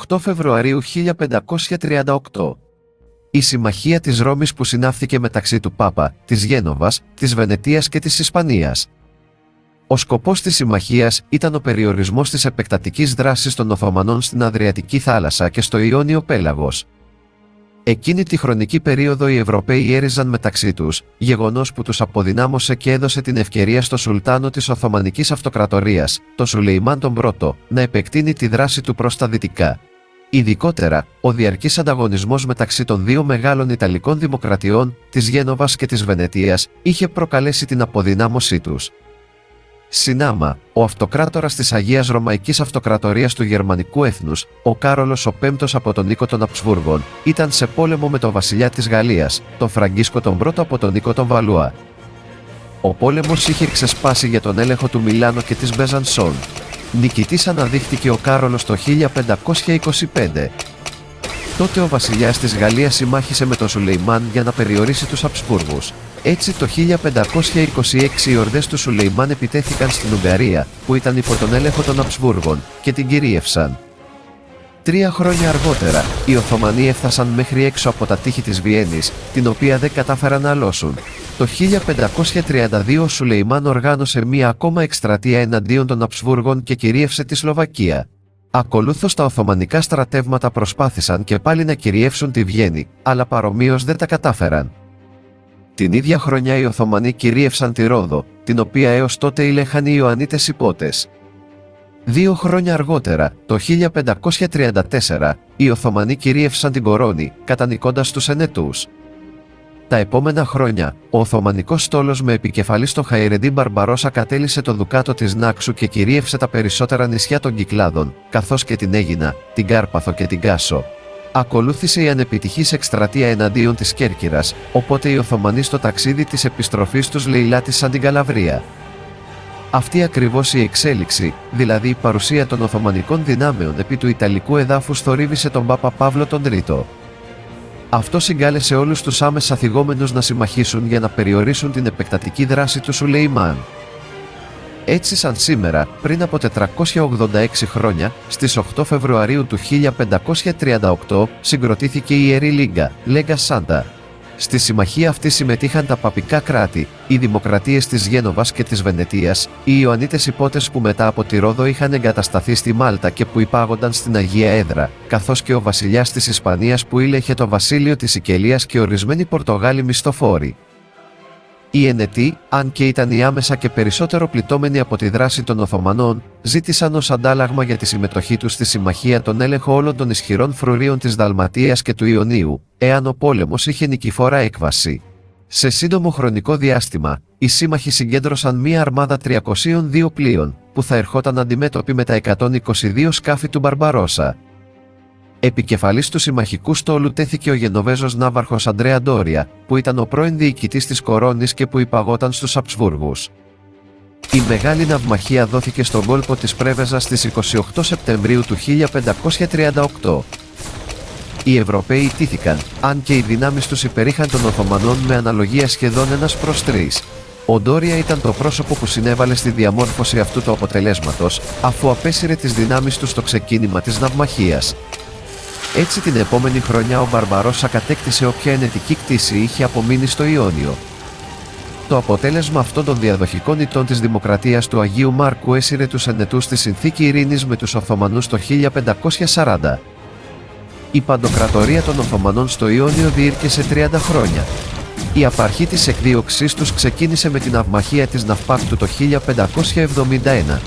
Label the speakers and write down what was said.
Speaker 1: 8 Φεβρουαρίου 1538. Η Συμμαχία της Ρώμης που συνάφθηκε μεταξύ του Πάπα, της Γένοβας, της Βενετίας και της Ισπανίας. Ο σκοπός της συμμαχίας ήταν ο περιορισμός της επεκτατικής δράσης των Οθωμανών στην Αδριατική θάλασσα και στο Ιόνιο πέλαγος. Εκείνη τη χρονική περίοδο οι Ευρωπαίοι έριζαν μεταξύ τους, γεγονός που τους αποδυνάμωσε και έδωσε την ευκαιρία στο Σουλτάνο της Οθωμανικής Αυτοκρατορίας, τον Σουλεϊμάν τον Πρώτο, να επεκτείνει τη δράση του προς τα δυτικά. Ειδικότερα, ο διαρκής ανταγωνισμός μεταξύ των δύο μεγάλων Ιταλικών δημοκρατιών, της Γένοβας και της Βενετίας, είχε προκαλέσει την αποδυνάμωσή τους. Συνάμα, ο αυτοκράτορας της Αγίας Ρωμαϊκής Αυτοκρατορίας του Γερμανικού έθνους, ο Κάρολος ο Πέμπτος από τον Νίκο των Αψβούργων, ήταν σε πόλεμο με τον βασιλιά της Γαλλίας, τον Φραγκίσκο τον Πρώτο από τον Νίκο τον Βαλουά. Ο πόλεμος είχε ξεσπάσει για τον έλεγχο του Μιλάνο και της Μπεζανσόν. Νικητής αναδείχθηκε ο Κάρολος το 1525. Τότε ο βασιλιάς της Γαλλίας συμμάχισε με τον Σουλεϊμάν για να περιορίσει τους Αψβούργους. Έτσι το 1526 οι ορδές του Σουλεϊμάν επιτέθηκαν στην Ουγγαρία, που ήταν υπό τον έλεγχο των Αψβούργων, και την κυρίευσαν. 3 χρόνια αργότερα, οι Οθωμανοί έφτασαν μέχρι έξω από τα τείχη της Βιέννης, την οποία δεν κατάφεραν να αλώσουν. Το 1532 ο Σουλεϊμάν οργάνωσε μία ακόμα εκστρατεία εναντίον των Αψβούργων και κυρίευσε τη Σλοβακία. Ακολούθως τα Οθωμανικά στρατεύματα προσπάθησαν και πάλι να κυριεύσουν τη Βιέννη, αλλά παρομοίως δεν τα κατάφεραν. Την ίδια χρονιά οι Οθωμανοί κυρίευσαν τη Ρόδο, την οποία έως τότε ήλεγχαν οι Ιωαννίτες υπότες. 2 χρόνια αργότερα, το 1534, οι Οθωμανοί κυρίευσαν την Κορώνη, κατανικώντας τους Ενετούς. Τα επόμενα χρόνια, ο Οθωμανικός στόλος με επικεφαλής τον Χαϊρεντίν Μπαρμπαρόσα κατέλυσε το Δουκάτο της Νάξου και κυρίευσε τα περισσότερα νησιά των Κυκλάδων, καθώς και την Αίγινα, την Κάρπαθο και την Κάσο. Ακολούθησε η ανεπιτυχής εκστρατεία εναντίον της Κέρκυρας, οπότε οι Οθωμανοί στο ταξίδι της επιστροφής τους λαιλάτισαν την Καλαβρία. Αυτή ακριβώς η εξέλιξη, δηλαδή η παρουσία των Οθωμανικών δυνάμεων επί του Ιταλικού εδάφους θορύβησε τον Πάπα Παύλο τον Τρίτο. Αυτό συγκάλεσε όλους τους άμεσα θυγόμενους να συμμαχήσουν για να περιορίσουν την επεκτατική δράση του Σουλεϊμάν. Έτσι σαν σήμερα, πριν από 486 χρόνια, στις 8 Φεβρουαρίου του 1538, συγκροτήθηκε η Ιερή Λίγκα, Λέγκα Σάντα. Στη συμμαχία αυτή συμμετείχαν τα παπικά κράτη, οι δημοκρατίες της Γένοβας και της Βενετίας, οι Ιωαννίτες υπότες που μετά από τη Ρόδο είχαν εγκατασταθεί στη Μάλτα και που υπάγονταν στην Αγία Έδρα, καθώς και ο βασιλιάς της Ισπανίας που ήλεγχε το βασίλειο της Σικελίας και ορισμένοι Πορτογάλοι μισθοφόροι. Οι Ενετοί, αν και ήταν οι άμεσα και περισσότερο πληττόμενοι από τη δράση των Οθωμανών, ζήτησαν ως αντάλλαγμα για τη συμμετοχή τους στη συμμαχία τον έλεγχο όλων των ισχυρών φρουρίων της Δαλματίας και του Ιωνίου, εάν ο πόλεμος είχε νικηφόρα έκβαση. Σε σύντομο χρονικό διάστημα, οι σύμμαχοι συγκέντρωσαν μία αρμάδα 302 πλοίων, που θα ερχόταν αντιμέτωποι με τα 122 σκάφη του Μπαρμπαρόσα. Επικεφαλής του συμμαχικού στόλου τέθηκε ο Γενοβέζος ναύαρχος Αντρέα Ντόρια, που ήταν ο πρώην διοικητής της Κορώνης και που υπαγόταν στους Αψβούργους. Η μεγάλη ναυμαχία δόθηκε στον κόλπο της Πρέβεζας στις 28 Σεπτεμβρίου του 1538. Οι Ευρωπαίοι ιτήθηκαν, αν και οι δυνάμεις τους υπερήχαν των Οθωμανών με αναλογία σχεδόν 1-3. Ο Ντόρια ήταν το πρόσωπο που συνέβαλε στη διαμόρφωση αυτού του αποτελέσματος, αφού απέσυρε τις δυνάμεις του στο ξεκίνημα της ναυμαχίας. Έτσι την επόμενη χρονιά ο Μπαρμπαρόσα κατέκτησε όποια ενετική κτήση είχε απομείνει στο Ιόνιο. Το αποτέλεσμα αυτών των διαδοχικών ηττών της Δημοκρατίας του Αγίου Μάρκου έσυρε τους Ενετούς στη συνθήκη ειρήνης με τους Οθωμανούς το 1540. Η παντοκρατορία των Οθωμανών στο Ιόνιο διήρκεσε 30 χρόνια. Η απαρχή της εκδίωξής τους ξεκίνησε με την ναυμαχία της Ναυπάκτου το 1571.